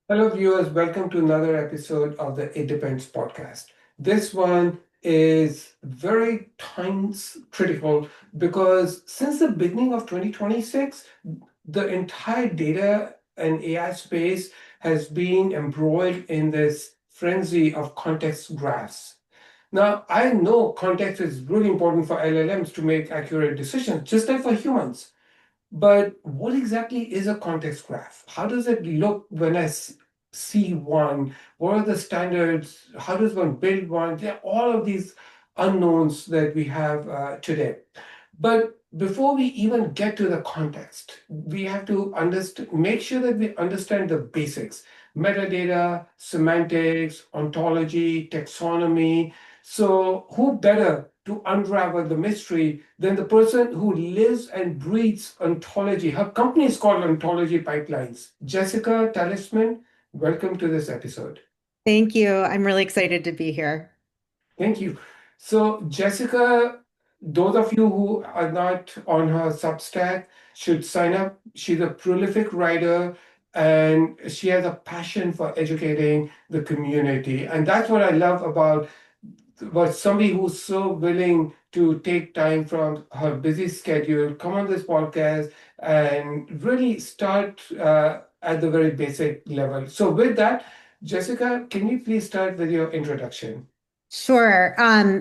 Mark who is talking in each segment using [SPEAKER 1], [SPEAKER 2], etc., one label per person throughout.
[SPEAKER 1] Hello, viewers. Welcome to another episode of the It Depends podcast. This one is very times critical because since the beginning of 2026, the entire data and AI space has been embroiled in this frenzy of context graphs. Now, I know context is really important for LLMs to make accurate decisions, just like for humans. But what exactly is a context graph? How does it look when see one? What are the standards? How does one build one? There are all of these unknowns that we have today. But before we even get to the context, we have to make sure that we understand the basics: metadata, semantics, ontology, taxonomy. So, who better to unravel the mystery than the person who lives and breathes ontology? Her company is called Ontology Pipelines. Jessica Talisman, welcome to this episode.
[SPEAKER 2] Thank you. I'm really excited to be here.
[SPEAKER 1] Thank you. So, Jessica, those of you who are not on her Substack should sign up. She's a prolific writer and she has a passion for educating the community. And that's what I love about somebody who's so willing to take time from her busy schedule, come on this podcast, and really start at the very basic level. So, with that, Jessica, can you please start with your introduction?
[SPEAKER 2] Sure.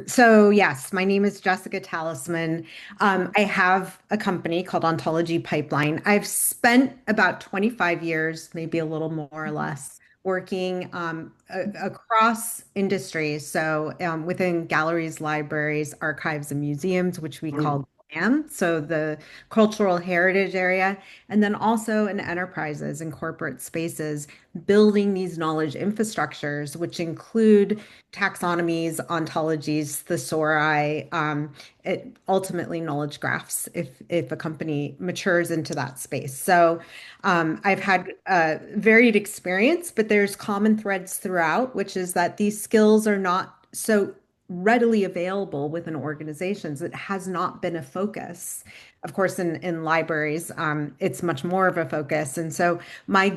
[SPEAKER 2] So yes, my name is Jessica Talisman. I have a company called Ontology Pipeline. I've spent about 25 years, maybe a little more or less, working across industries. So within galleries, libraries, archives, and museums, which we
[SPEAKER 1] Mm.
[SPEAKER 2] call GLAM, so the cultural heritage area, and then also in enterprises and corporate spaces, building these knowledge infrastructures, which include taxonomies, ontologies, thesauri, ultimately knowledge graphs if a company matures into that space. So I've had varied experience, but there's common threads throughout, which is that these skills are not so readily available within organizations. It has not been a focus. Of course, in libraries, it's much more of a focus. And so my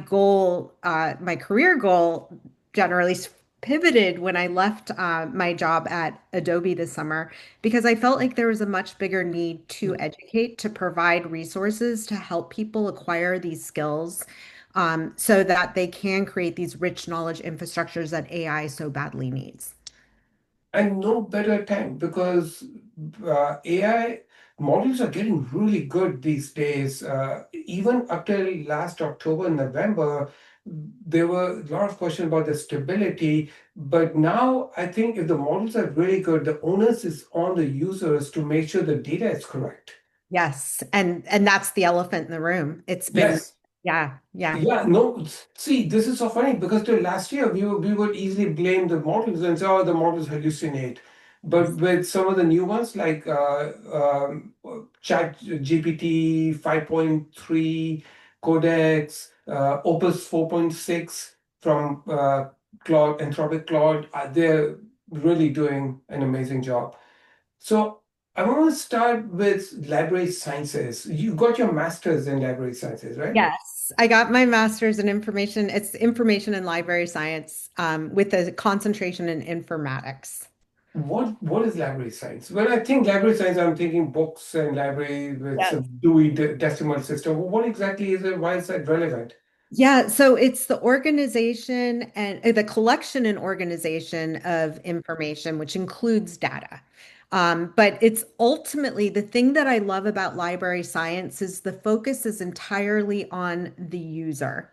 [SPEAKER 2] career goal generally pivoted when I left my job at Adobe this summer because I felt like there was a much bigger need to educate, to provide resources to help people acquire these skills so that they can create these rich knowledge infrastructures that AI so badly needs.
[SPEAKER 1] And no better time because AI models are getting really good these days. Even up till last October, November, there were a lot of questions about the stability. But now I think if the models are really good, the onus is on the users to make sure the data is correct.
[SPEAKER 2] Yes, and that's the elephant in the room. It's been,
[SPEAKER 1] Yes.
[SPEAKER 2] yeah, yeah.
[SPEAKER 1] Yeah, no, see, this is so funny because till last year we would easily blame the models and say, oh, the models hallucinate. But
[SPEAKER 2] Yes.
[SPEAKER 1] with some of the new ones like Chat GPT 5.3, Codex, Opus 4.6 from Claude, Anthropic Claude, they're really doing an amazing job. So I want to start with library sciences. You got your master's in library sciences, right?
[SPEAKER 2] Yes, I got my master's in information. It's information and library science with a concentration in informatics.
[SPEAKER 1] What is library science? When I think library science, I'm thinking books and library with
[SPEAKER 2] Yes.
[SPEAKER 1] some Dewey Decimal System. What exactly is it? Why is that relevant?
[SPEAKER 2] Yeah, so it's the organization and the collection and organization of information, which includes data. But it's ultimately the thing that I love about library science is the focus is entirely on the user.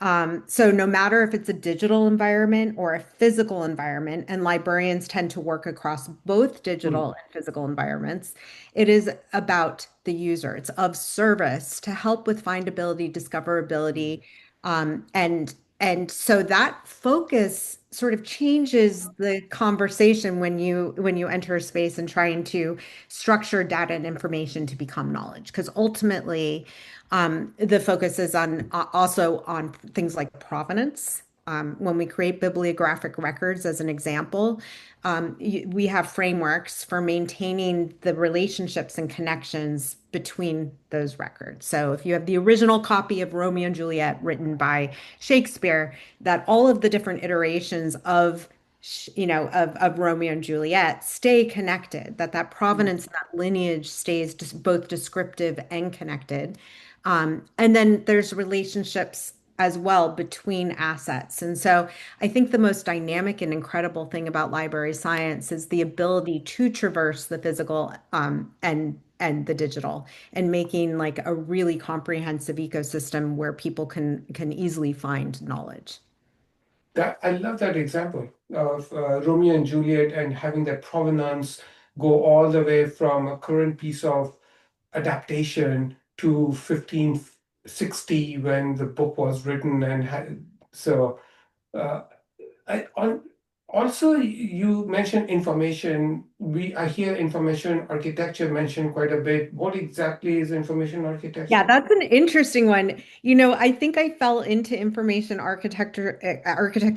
[SPEAKER 2] So no matter if it's a digital environment or a physical environment, and librarians tend to work across both
[SPEAKER 1] Hmm.
[SPEAKER 2] digital and physical environments, it is about the user. It's of service to help with findability, discoverability, and so that focus sort of changes the conversation when you enter a space and trying to structure data and information to become knowledge. Because ultimately, the focus is on also on things like provenance. when we create bibliographic records, as an example, we have frameworks for maintaining the relationships and connections between those records. So if you have the original copy of Romeo and Juliet written by Shakespeare, that all of the different iterations of of Romeo and Juliet stay connected, that provenance, that lineage stays just both descriptive and connected. And then there's relationships as well between assets. And so I think the most dynamic and incredible thing about library science is the ability to traverse the physical and the digital, and making like a really comprehensive ecosystem where people can easily find knowledge.
[SPEAKER 1] That I love that example of Romeo and Juliet and having that provenance go all the way from a current piece of adaptation to 1560 when the book was written and so uh, also you mentioned information. I hear information architecture mentioned quite a bit. What exactly is information
[SPEAKER 2] Yeah,
[SPEAKER 1] architecture?
[SPEAKER 2] that's an interesting one. I think I fell into information architecture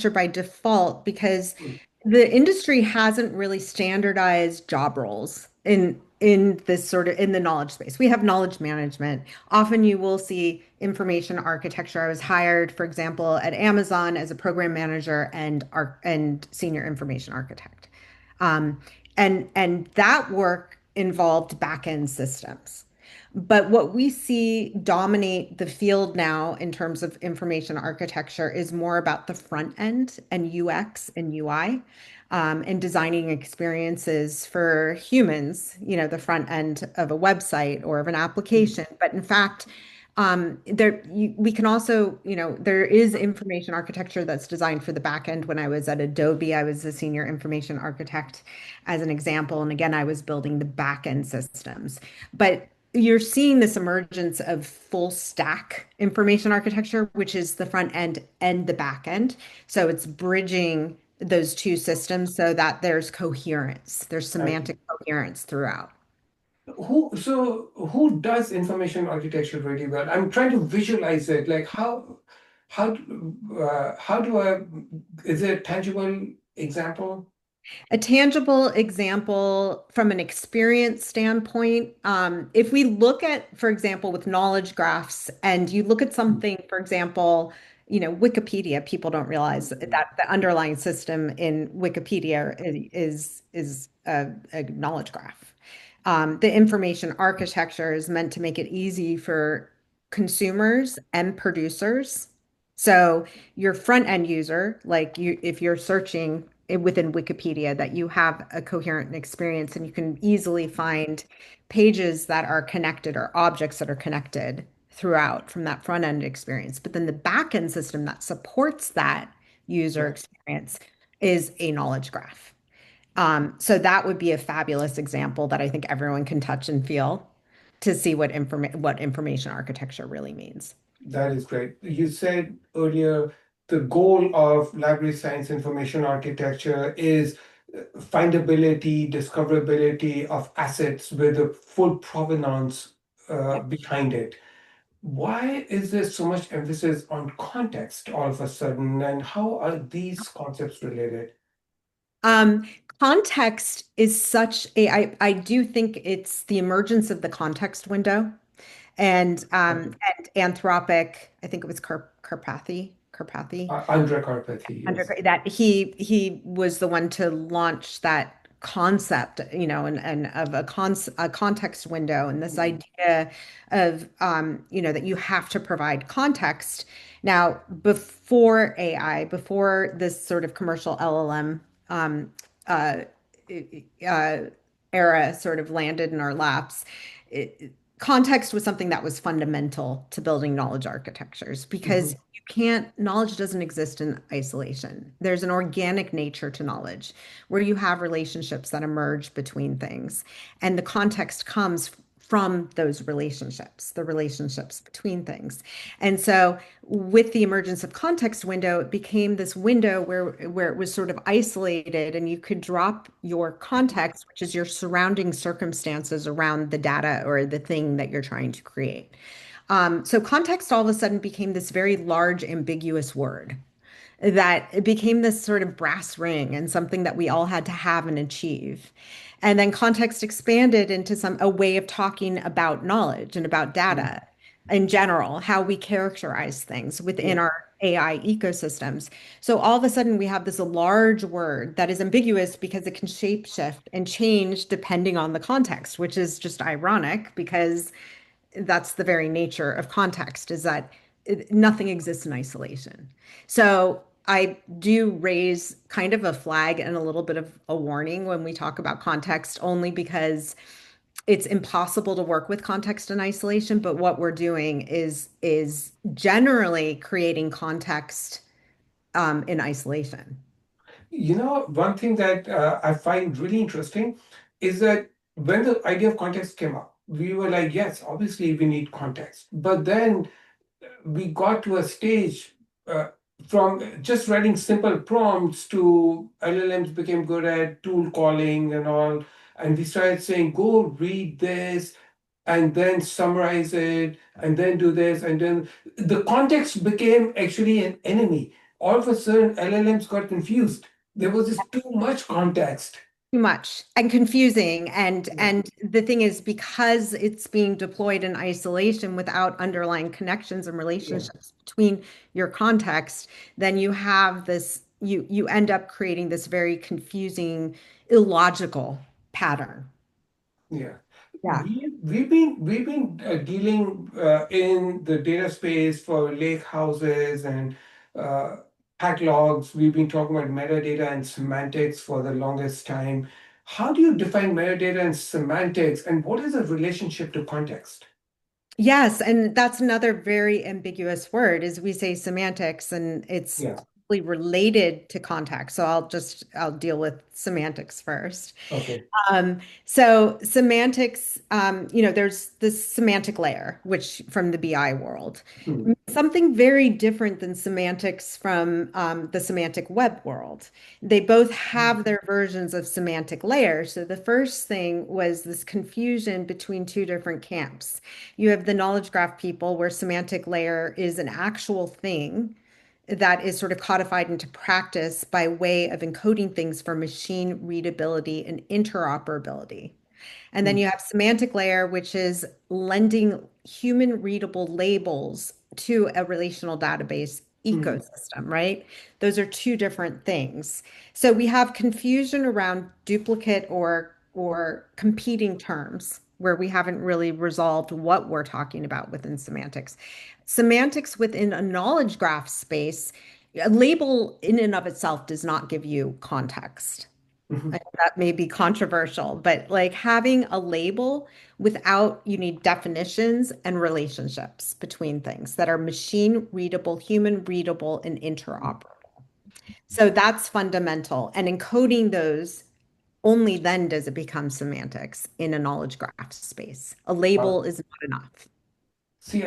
[SPEAKER 2] by default because
[SPEAKER 1] Hmm.
[SPEAKER 2] the industry hasn't really standardized job roles in this sort of in the knowledge space. We have knowledge management. Often you will see information architecture. I was hired, for example, at Amazon as a program manager and senior information architect. Um, and that work involved back-end systems. But what we see dominate the field now in terms of information architecture is more about the front end and UX and UI, and designing experiences for humans, the front end of a website or of an application. But in fact, we can also, there is information architecture that's designed for the back end. When I was at Adobe, I was a senior information architect as an example. And again, I was building the back end systems. But you're seeing this emergence of full stack information architecture, which is the front end and the back end. So it's bridging those two systems so that there's coherence, there's semantic coherence throughout.
[SPEAKER 1] Who does information architecture really well? I'm trying to visualize it. Like how do I, is there a tangible example?
[SPEAKER 2] A tangible example from an experience standpoint, if we look at, for example, with knowledge graphs, and you look at something, for example, Wikipedia, people don't realize that the underlying system in Wikipedia is a knowledge graph. The information architecture is meant to make it easy for consumers and producers. So your front end user, like if you're searching within Wikipedia, that you have a coherent experience and you can easily find pages that are connected or objects that are connected throughout from that front end experience. But then the back end system that supports that user
[SPEAKER 1] Yeah,
[SPEAKER 2] experience is a knowledge graph. So that would be a fabulous example that I think everyone can touch and feel to see what information architecture really means.
[SPEAKER 1] that is great. You said earlier the goal of library science information architecture is findability, discoverability of assets with a full provenance behind it. Why is there so much emphasis on context all of a sudden, and how are these concepts related?
[SPEAKER 2] Um, Context is I do think it's the emergence of the context window
[SPEAKER 1] Okay.
[SPEAKER 2] and Anthropic, I think it was Karpathy,
[SPEAKER 1] Andra Karpathy,
[SPEAKER 2] under
[SPEAKER 1] yes.
[SPEAKER 2] that he was the one to launch that concept, and of a context window, and this
[SPEAKER 1] Mhm.
[SPEAKER 2] idea of that you have to provide context. Now, before AI, before this sort of commercial LLM um, uh, uh, era sort of landed in our laps, context was something that was fundamental to building knowledge architectures because
[SPEAKER 1] Mhm.
[SPEAKER 2] knowledge doesn't exist in isolation. There's an organic nature to knowledge where you have relationships that emerge between things. And the context comes from those relationships, the relationships between things. And so with the emergence of context window, it became this window where it was sort of isolated and you could drop your context, which is your surrounding circumstances around the data or the thing that you're trying to create. So context all of a sudden became this very large, ambiguous word. that it became this sort of brass ring and something that we all had to have and achieve. And then context expanded into a way of talking about knowledge and about
[SPEAKER 1] Mm.
[SPEAKER 2] data in general, how we characterize things within
[SPEAKER 1] Yeah.
[SPEAKER 2] our AI ecosystems. So all of a sudden we have this large word that is ambiguous because it can shapeshift and change depending on the context, which is just ironic because that's the very nature of context is that nothing exists in isolation. So I do raise kind of a flag and a little bit of a warning when we talk about context, only because it's impossible to work with context in isolation. But what we're doing is generally creating context in isolation.
[SPEAKER 1] One thing that I find really interesting is that when the idea of context came up, we were like, yes, obviously we need context. But then we got to a stage uh, from just writing simple prompts to LLMs became good at tool calling and all. And we started saying, go read this and then summarize it and then do this. And then the context became actually an enemy. All of a sudden, LLMs got confused. There was just too much context.
[SPEAKER 2] Too much and confusing. And
[SPEAKER 1] Yeah.
[SPEAKER 2] and the thing is, because it's being deployed in isolation without underlying connections and
[SPEAKER 1] Yeah.
[SPEAKER 2] relationships between your context, then you have this, you end up creating this very confusing, illogical pattern.
[SPEAKER 1] Yeah.
[SPEAKER 2] Yeah.
[SPEAKER 1] We've been dealing in the data space for lake houses and uh, catalogs. We've been talking about metadata and semantics for the longest time. How do you define metadata and semantics, and what is the relationship to context?
[SPEAKER 2] Yes, and that's another very ambiguous word is we say semantics and it's
[SPEAKER 1] Yeah.
[SPEAKER 2] closely related to context. So I'll deal with semantics first.
[SPEAKER 1] Okay.
[SPEAKER 2] So semantics, there's this semantic layer, which from the BI world,
[SPEAKER 1] Hmm.
[SPEAKER 2] something very different than semantics from the semantic web world. They both have their versions of semantic layers. So the first thing was this confusion between two different camps. You have the knowledge graph people, where semantic layer is an actual thing that is sort of codified into practice by way of encoding things for machine readability and interoperability. And then
[SPEAKER 1] Hmm.
[SPEAKER 2] you have semantic layer, which is lending human readable labels to a relational database
[SPEAKER 1] Hmm.
[SPEAKER 2] ecosystem, right? Those are two different things. So we have confusion around duplicate or competing terms where we haven't really resolved what we're talking about within semantics. Semantics within a knowledge graph space, a label in and of itself does not give you context. I
[SPEAKER 1] Hmm.
[SPEAKER 2] know that may be controversial, but like having a label without, you need definitions and relationships between things that are machine readable, human readable, and interoperable. So that's fundamental. And encoding those, only then does it become semantics in a knowledge graph space. A label is not enough.
[SPEAKER 1] See,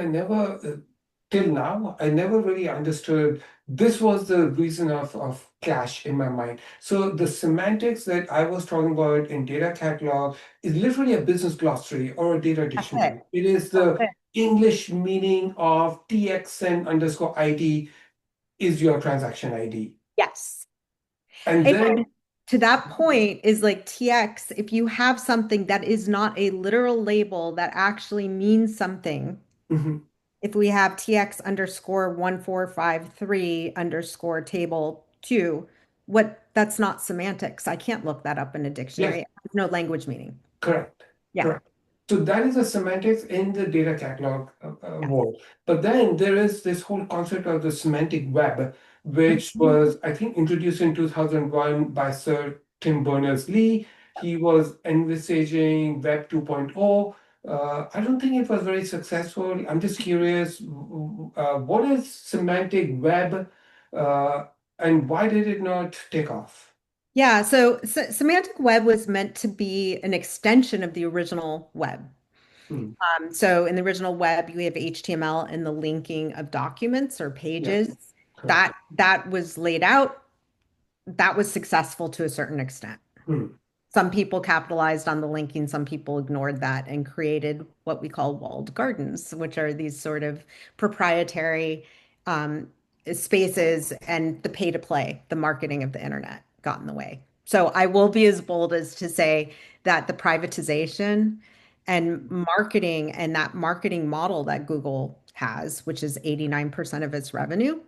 [SPEAKER 1] till now, I never really understood. This was the reason of clash in my mind. So the semantics that I was talking about in data catalog is literally a business glossary or a data
[SPEAKER 2] That's it.
[SPEAKER 1] dictionary. It is
[SPEAKER 2] That's
[SPEAKER 1] the
[SPEAKER 2] it.
[SPEAKER 1] English meaning of TXN underscore ID is your transaction ID.
[SPEAKER 2] Yes.
[SPEAKER 1] And
[SPEAKER 2] And
[SPEAKER 1] then,
[SPEAKER 2] to that point is like TX, if you have something that is not a literal label that actually means something,
[SPEAKER 1] mhm,
[SPEAKER 2] if we have TX underscore 1453 underscore table two, that's not semantics. I can't look that up in a
[SPEAKER 1] yes,
[SPEAKER 2] dictionary. It has no language meaning.
[SPEAKER 1] correct.
[SPEAKER 2] Yeah.
[SPEAKER 1] Correct. So that is the semantics in the data catalog
[SPEAKER 2] Yeah.
[SPEAKER 1] world. But then there is this whole concept of the semantic web, which was, I think, introduced in 2001 by Sir Tim Berners-Lee. He was envisaging Web 2.0. I don't think it was very successful. I'm just curious, what is semantic web, uh, and why did it not take off?
[SPEAKER 2] Yeah. So, semantic web was meant to be an extension of the original web.
[SPEAKER 1] Hmm.
[SPEAKER 2] So in the original web, you have HTML and the linking of documents or
[SPEAKER 1] Yeah,
[SPEAKER 2] pages.
[SPEAKER 1] correct.
[SPEAKER 2] That was laid out. That was successful to a certain extent.
[SPEAKER 1] Hmm.
[SPEAKER 2] Some people capitalized on the linking, some people ignored that and created what we call walled gardens, which are these sort of proprietary um, spaces and the pay to play, the marketing of the internet got in the way. So I will be as bold as to say that the privatization and marketing and that marketing model that Google has, which is 89% of its revenue,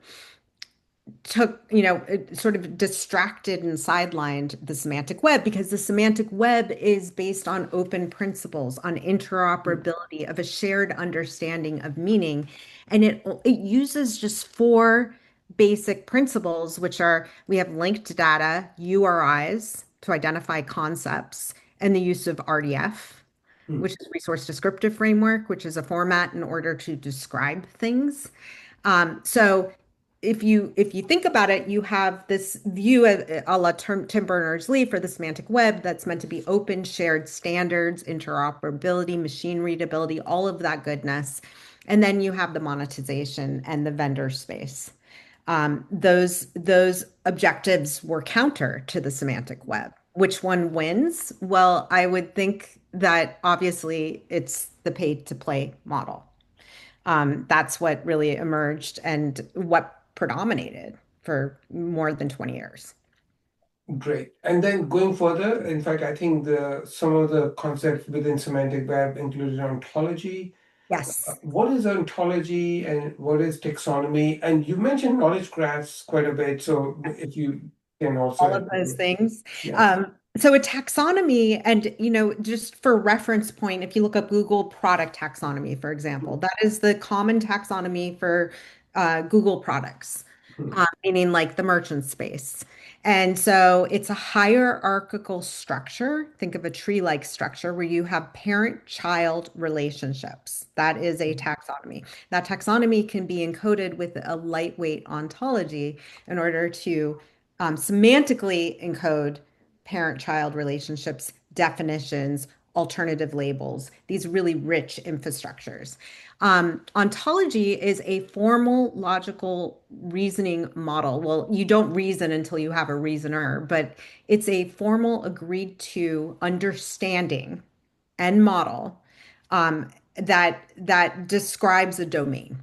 [SPEAKER 2] took, it sort of distracted and sidelined the semantic web because the semantic web is based on open principles, on interoperability of a shared understanding of meaning. And it uses just four basic principles, which are we have linked data, URIs to identify concepts, and the use of RDF,
[SPEAKER 1] Hmm.
[SPEAKER 2] which is resource descriptive framework, which is a format in order to describe things. So if you think about it, you have this view a la Tim Berners-Lee for the semantic web that's meant to be open, shared standards, interoperability, machine readability, all of that goodness. And then you have the monetization and the vendor space. Those objectives were counter to the semantic web. Which one wins? Well, I would think that obviously it's the pay to play model. That's what really emerged and what predominated for more than 20 years.
[SPEAKER 1] Great. And then going further, in fact, I think some of the concepts within semantic web included ontology.
[SPEAKER 2] Yes.
[SPEAKER 1] What is ontology and what is taxonomy? And you mentioned knowledge graphs quite a bit, so if you can also
[SPEAKER 2] All of those
[SPEAKER 1] elaborate.
[SPEAKER 2] things.
[SPEAKER 1] Yes.
[SPEAKER 2] So a taxonomy, and just for reference point, if you look up Google product taxonomy, for example, that is the common taxonomy for Google products,
[SPEAKER 1] Hmm.
[SPEAKER 2] meaning like the merchant space. And so it's a hierarchical structure. Think of a tree-like structure where you have parent-child relationships. That is a taxonomy. That taxonomy can be encoded with a lightweight ontology in order to semantically encode parent-child relationships, definitions, alternative labels, these really rich infrastructures. Ontology is a formal logical reasoning model. Well, you don't reason until you have a reasoner, but it's a formal agreed to understanding and model that describes a domain.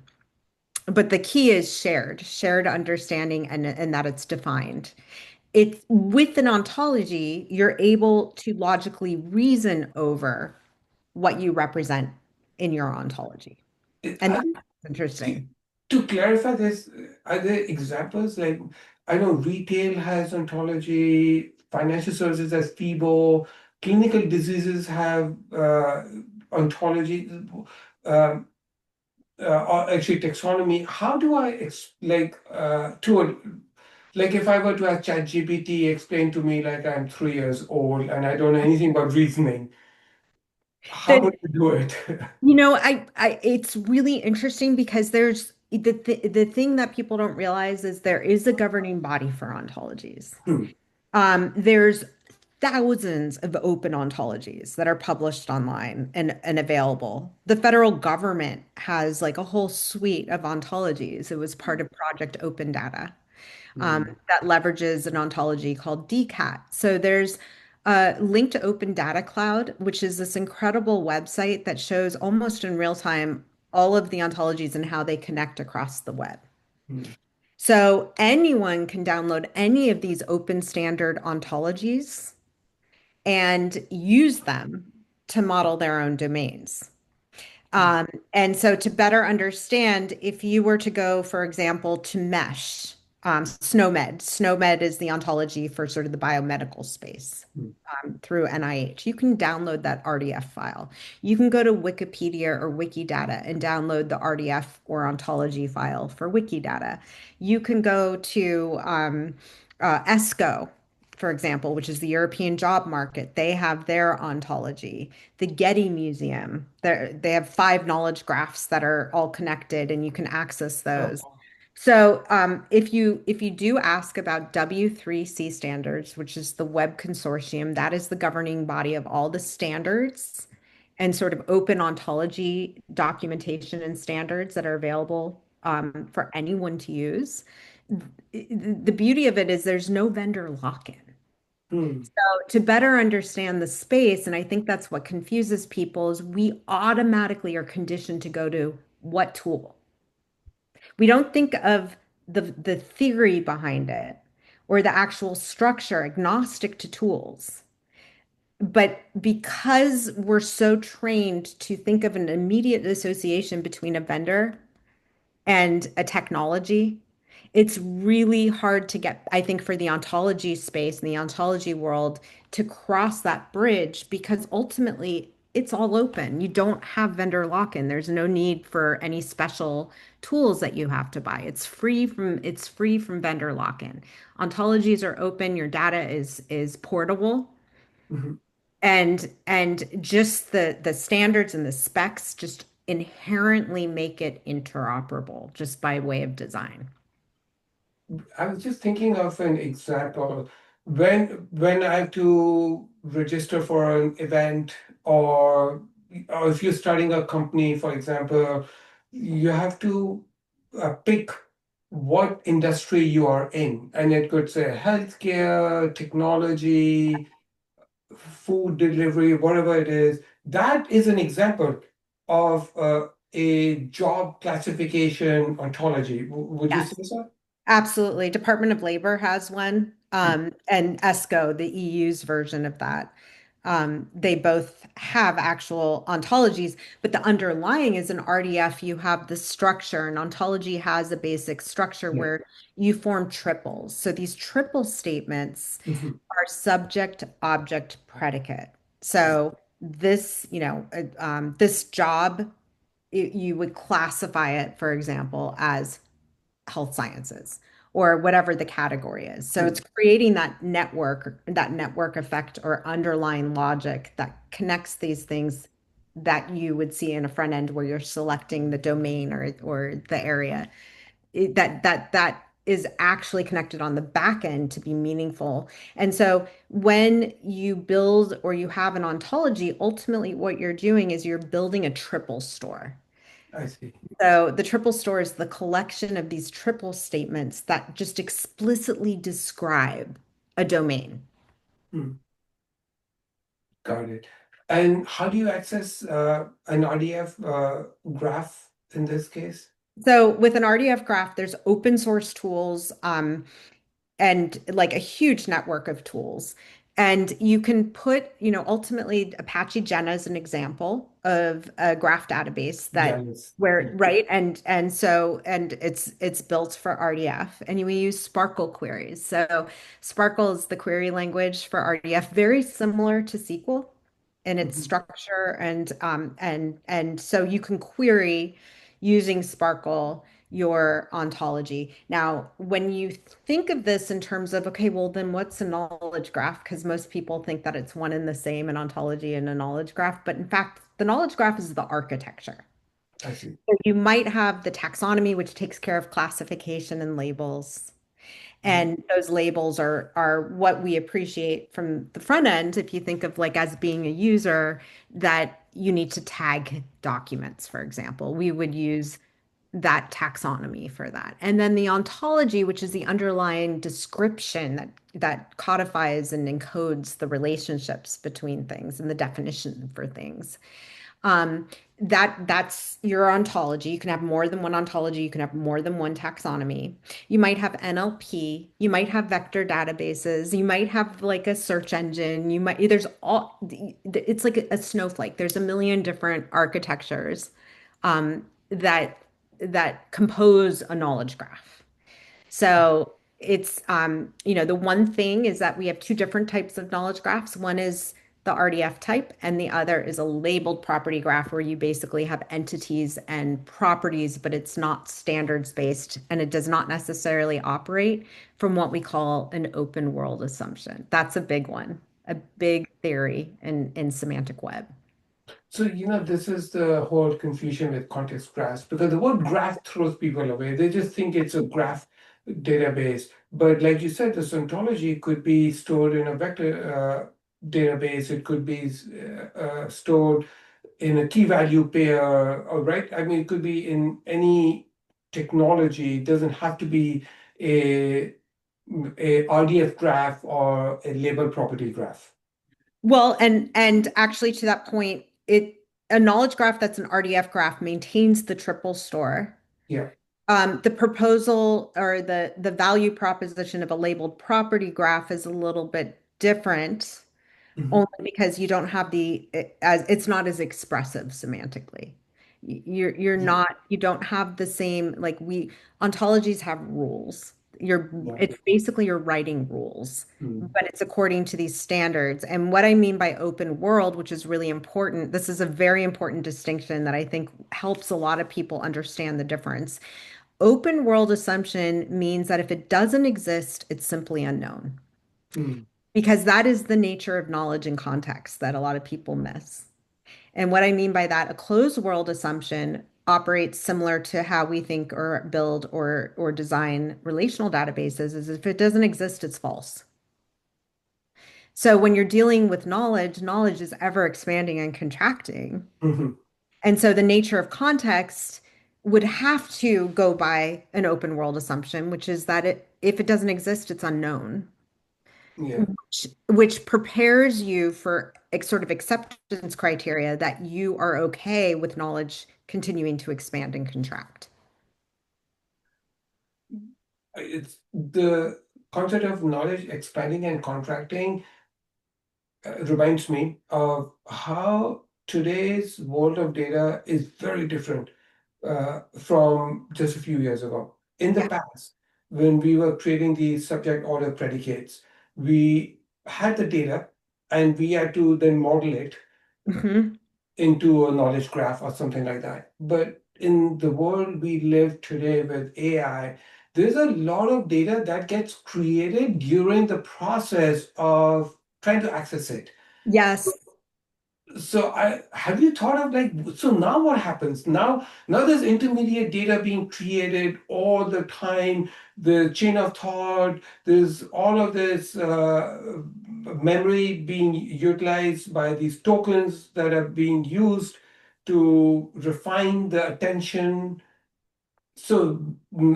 [SPEAKER 2] But the key is shared understanding and that it's defined. It's with an ontology, you're able to logically reason over what you represent in your ontology. And
[SPEAKER 1] Are
[SPEAKER 2] that's
[SPEAKER 1] there,
[SPEAKER 2] interesting.
[SPEAKER 1] to, to clarify this, are there examples like I know retail has ontology, financial services has FIBO, clinical diseases have ontology. Um, or actually taxonomy, how do I like if I were to ask ChatGPT explain to me like I'm 3 years old and I don't know anything about reasoning, how
[SPEAKER 2] Then,
[SPEAKER 1] would you do it?
[SPEAKER 2] it's really interesting because there's the thing that people don't realize is there is a governing body for ontologies.
[SPEAKER 1] Hmm,
[SPEAKER 2] There's thousands of open ontologies that are published online and available. The federal government has like a whole suite of ontologies. It was part of Project Open Data
[SPEAKER 1] hmm,
[SPEAKER 2] that leverages an ontology called DCAT. So there's a link to Open Data Cloud, which is this incredible website that shows almost in real time all of the ontologies and how they connect across the web.
[SPEAKER 1] hmm,
[SPEAKER 2] So anyone can download any of these open standard ontologies and use them to model their own domains.
[SPEAKER 1] hmm,
[SPEAKER 2] And so to better understand, if you were to go, for example, to mesh, SNOMED is the ontology for sort of the biomedical space
[SPEAKER 1] hmm,
[SPEAKER 2] through NIH. You can download that RDF file. You can go to Wikipedia or Wikidata and download the RDF or ontology file for Wikidata. You can go to ESCO, for example, which is the European job market. They have their ontology. The Getty Museum, they have 5 knowledge graphs that are all connected, and you can access those.
[SPEAKER 1] oh,
[SPEAKER 2] So, if you do ask about W3C standards, which is the Web Consortium, that is the governing body of all the standards and sort of open ontology documentation and standards that are available for anyone to use. The beauty of it is there's no vendor lock-in.
[SPEAKER 1] hmm,
[SPEAKER 2] So to better understand the space, and I think that's what confuses people, is we automatically are conditioned to go to what tool? We don't think of the theory behind it or the actual structure, agnostic to tools. But because we're so trained to think of an immediate association between a vendor and a technology, it's really hard to get, I think, for the ontology space and the ontology world to cross that bridge because ultimately it's all open. You don't have vendor lock-in. There's no need for any special tools that you have to buy. It's free from vendor lock-in. Ontologies are open, your data is portable.
[SPEAKER 1] Mhm.
[SPEAKER 2] And just the standards and the specs just inherently make it interoperable just by way of design.
[SPEAKER 1] I was just thinking of an example. When I have to register for an event, or if you're starting a company, for example, you have to pick what industry you are in, and it could say healthcare, technology, food delivery, whatever it is. That is an example of a job classification ontology. Would you say
[SPEAKER 2] Yes.
[SPEAKER 1] so?
[SPEAKER 2] Absolutely. Department of Labor has one,
[SPEAKER 1] Mm.
[SPEAKER 2] and ESCO, the EU's version of that. They both have actual ontologies, but the underlying is an RDF. You have the structure, and ontology has a basic structure
[SPEAKER 1] Yeah.
[SPEAKER 2] where you form triples. So these triple statements
[SPEAKER 1] Mhm.
[SPEAKER 2] are subject, object, predicate.
[SPEAKER 1] I
[SPEAKER 2] So this job, you would classify it, for example, as health sciences or whatever the category is. So
[SPEAKER 1] see.
[SPEAKER 2] it's creating that network effect or underlying logic that connects these things that you would see in a front end where you're selecting the domain or the area. That is actually connected on the back end to be meaningful. And so when you build or you have an ontology, ultimately what you're doing is you're building a triple store.
[SPEAKER 1] I see.
[SPEAKER 2] So the triple store is the collection of these triple statements that just explicitly describe a domain.
[SPEAKER 1] Mm, got it. And how do you access an RDF graph in this case?
[SPEAKER 2] So with an RDF graph, there's open source tools. And like a huge network of tools. And you can put, ultimately Apache Gen is an example of a graph database that
[SPEAKER 1] Janus.
[SPEAKER 2] where,
[SPEAKER 1] Yeah.
[SPEAKER 2] right? And it's built for RDF and we use Sparkle queries. So Sparkle is the query language for RDF, very similar to SQL in its
[SPEAKER 1] Mhm.
[SPEAKER 2] structure and so you can query using Sparkle your ontology. Now, when you think of this in terms of, okay, well, then what's a knowledge graph? Because most people think that it's one and the same, an ontology and a knowledge graph. But in fact, the knowledge graph is the architecture.
[SPEAKER 1] I see.
[SPEAKER 2] So you might have the taxonomy, which takes care of classification and labels.
[SPEAKER 1] Mhm.
[SPEAKER 2] And those labels are what we appreciate from the front end. If you think of like as being a user, that you need to tag documents, for example, we would use that taxonomy for that. And then the ontology, which is the underlying description that codifies and encodes the relationships between things and the definition for things. Um, that's your ontology. You can have more than one ontology. You can have more than one taxonomy. You might have NLP. You might have vector databases. You might have like a search engine. There's all, it's like a snowflake. There's a million different architectures that compose a knowledge graph. So the one thing is that we have two different types of knowledge graphs. One is the RDF type, and the other is a labeled property graph where you basically have entities and properties, but it's not standards based and it does not necessarily operate from what we call an open world assumption. That's a big one, a big theory in semantic web.
[SPEAKER 1] So, this is the whole confusion with context graphs because the word graph throws people away. They just think it's a graph database. But like you said, this ontology could be stored in a vector database. It could be stored in a key value pair, all right? I mean, it could be in any technology. It doesn't have to be a, a RDF graph or a label property graph.
[SPEAKER 2] Well, and actually to that point, a knowledge graph that's an RDF graph maintains the triple store.
[SPEAKER 1] Yeah.
[SPEAKER 2] The proposal or the value proposition of a labeled property graph is a little bit different,
[SPEAKER 1] Mhm.
[SPEAKER 2] only because you don't have as it's not as expressive semantically. You're
[SPEAKER 1] Yeah,
[SPEAKER 2] not you don't have the same like we ontologies have rules.
[SPEAKER 1] yeah.
[SPEAKER 2] It's basically you're writing rules,
[SPEAKER 1] Mm.
[SPEAKER 2] but it's according to these standards. And what I mean by open world, which is really important, this is a very important distinction that I think helps a lot of people understand the difference. Open world assumption means that if it doesn't exist, it's simply unknown,
[SPEAKER 1] Mm.
[SPEAKER 2] because that is the nature of knowledge and context that a lot of people miss. And what I mean by that, a closed world assumption operates similar to how we think or build or design relational databases is if it doesn't exist, it's false. So when you're dealing with knowledge, knowledge is ever expanding and contracting.
[SPEAKER 1] Mhm.
[SPEAKER 2] And so the nature of context would have to go by an open world assumption, which is that if it doesn't exist, it's unknown,
[SPEAKER 1] Yeah.
[SPEAKER 2] which prepares you for sort of acceptance criteria that you are okay with knowledge continuing to expand and contract.
[SPEAKER 1] It's the concept of knowledge expanding and contracting reminds me of how today's world of data is very different from just a few years ago. In the
[SPEAKER 2] Yeah.
[SPEAKER 1] past, when we were creating the subject order predicates, we had the data and we had to then model it
[SPEAKER 2] Mhm.
[SPEAKER 1] into a knowledge graph or something like that. But in the world we live today with AI, there's a lot of data that gets created during the process of trying to access it.
[SPEAKER 2] Yes.
[SPEAKER 1] So I have you thought of like so now what happens? Now there's intermediate data being created all the time, the chain of thought, there's all of this memory being utilized by these tokens that are being used to refine the attention. So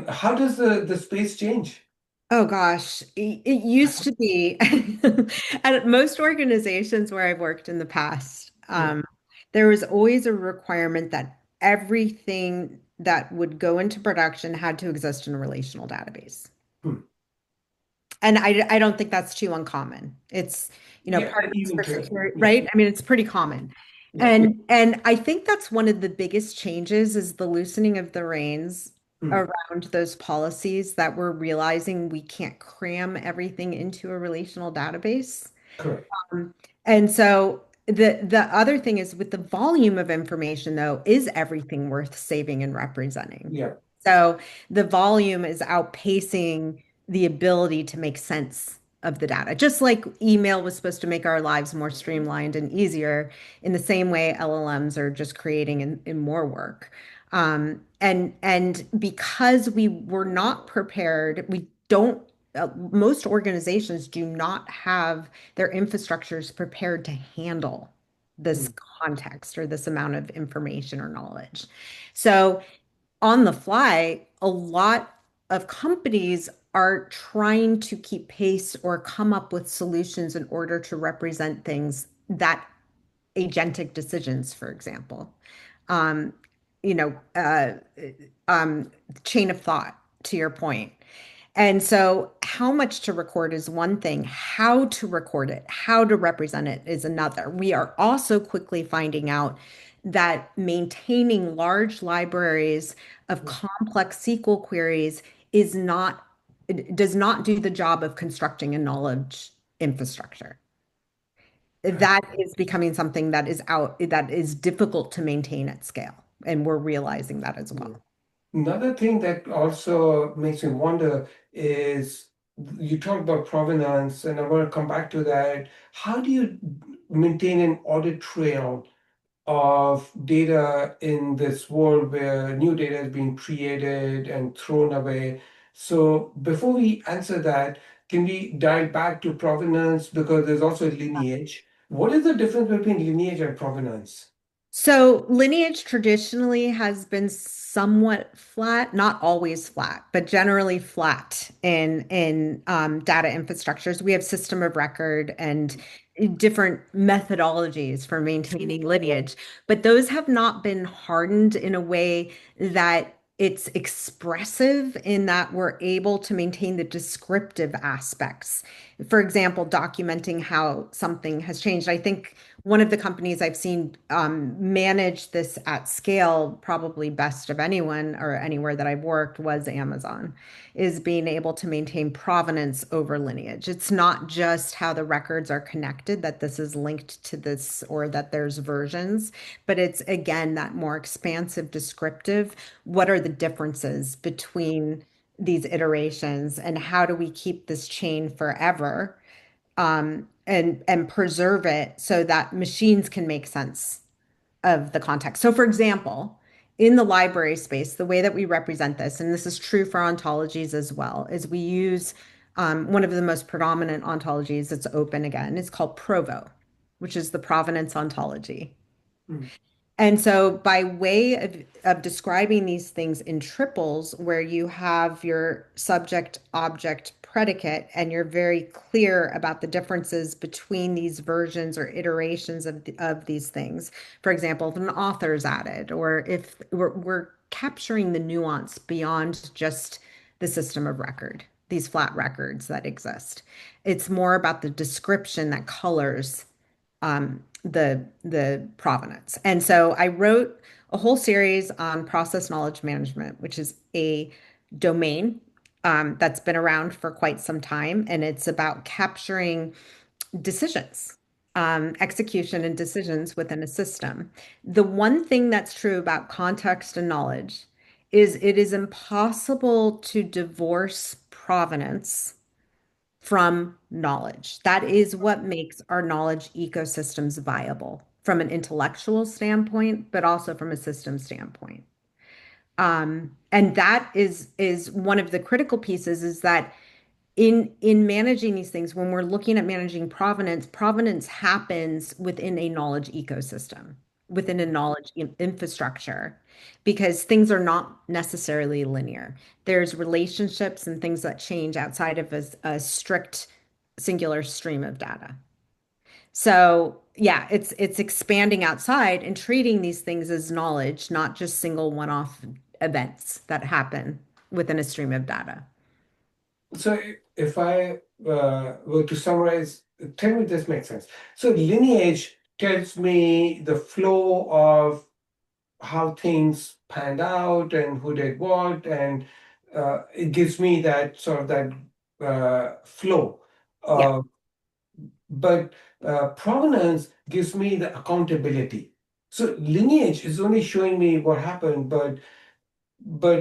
[SPEAKER 1] how does the space change?
[SPEAKER 2] Oh gosh, it used to be at most organizations where I've worked in the past,
[SPEAKER 1] Yeah.
[SPEAKER 2] there was always a requirement that everything that would go into production had to exist in a relational database.
[SPEAKER 1] Hmm.
[SPEAKER 2] And I don't think that's too uncommon. It's,
[SPEAKER 1] Yeah,
[SPEAKER 2] part of it's
[SPEAKER 1] even
[SPEAKER 2] for
[SPEAKER 1] today.
[SPEAKER 2] security,
[SPEAKER 1] Yeah.
[SPEAKER 2] right? I mean, it's pretty common.
[SPEAKER 1] Yeah.
[SPEAKER 2] And I think that's one of the biggest changes is the loosening of the reins
[SPEAKER 1] Hmm.
[SPEAKER 2] around those policies that we're realizing we can't cram everything into a relational database.
[SPEAKER 1] Correct.
[SPEAKER 2] Um, And so the other thing is with the volume of information though, is everything worth saving and representing?
[SPEAKER 1] Yeah.
[SPEAKER 2] So the volume is outpacing the ability to make sense of the data. Just like email was supposed to make our lives more streamlined and easier, in the same way LLMs are just creating in more work. And because we were not prepared, we don't most organizations do not have their infrastructures prepared to handle
[SPEAKER 1] Hmm.
[SPEAKER 2] this context or this amount of information or knowledge. So on the fly, a lot of companies are trying to keep pace or come up with solutions in order to represent things that agentic decisions, for example. Um, you know, uh, um, Chain of thought, to your point. And so, how much to record is one thing, how to record it, how to represent it is another. We are also quickly finding out that maintaining large libraries of complex SQL queries is not, it does not do the job of constructing a knowledge infrastructure. That is becoming something that is difficult to maintain at scale. And we're realizing that as
[SPEAKER 1] Yeah.
[SPEAKER 2] well.
[SPEAKER 1] Another thing that also makes me wonder is you talked about provenance, and I want to come back to that. How do you maintain an audit trail of data in this world where new data is being created and thrown away? So before we answer that, can we dial back to provenance because there's also lineage? What is the difference between lineage and provenance?
[SPEAKER 2] So lineage traditionally has been somewhat flat, not always flat, but generally flat in data infrastructures. We have system of record and different methodologies for maintaining lineage, but those have not been hardened in a way that it's expressive in that we're able to maintain the descriptive aspects. For example, documenting how something has changed. I think one of the companies I've seen manage this at scale, probably best of anyone or anywhere that I've worked, was Amazon, is being able to maintain provenance over lineage. It's not just how the records are connected, that this is linked to this or that there's versions, but it's again that more expansive descriptive. What are the differences between these iterations and how do we keep this chain forever, and preserve it so that machines can make sense of the context. So, for example, in the library space, the way that we represent this, and this is true for ontologies as well, is we use one of the most predominant ontologies that's open again. It's called Provo, which is the provenance ontology.
[SPEAKER 1] Mm.
[SPEAKER 2] And so, by way of describing these things in triples, where you have your subject, object, predicate, and you're very clear about the differences between these versions or iterations of these things. For example, if an author is added, or if we're capturing the nuance beyond just the system of record, these flat records that exist. It's more about the description that colors the provenance. And so I wrote a whole series on process knowledge management, which is a domain that's been around for quite some time, and it's about capturing decisions, execution and decisions within a system. The one thing that's true about context and knowledge is it is impossible to divorce provenance from knowledge. That is what makes our knowledge ecosystems viable from an intellectual standpoint, but also from a system standpoint. And that is one of the critical pieces is that in managing these things, when we're looking at managing provenance, provenance happens within a knowledge ecosystem, within a knowledge infrastructure, because things are not necessarily linear. There's relationships and things that change outside of a strict singular stream of data. So yeah, it's expanding outside and treating these things as knowledge, not just single one-off events that happen within a stream of data.
[SPEAKER 1] So if I were to summarize, tell me this makes sense. So lineage tells me the flow of how things panned out and who did what, and it gives me that sort of that flow.
[SPEAKER 2] Yeah.
[SPEAKER 1] Uh, but provenance gives me the accountability. So lineage is only showing me what happened, but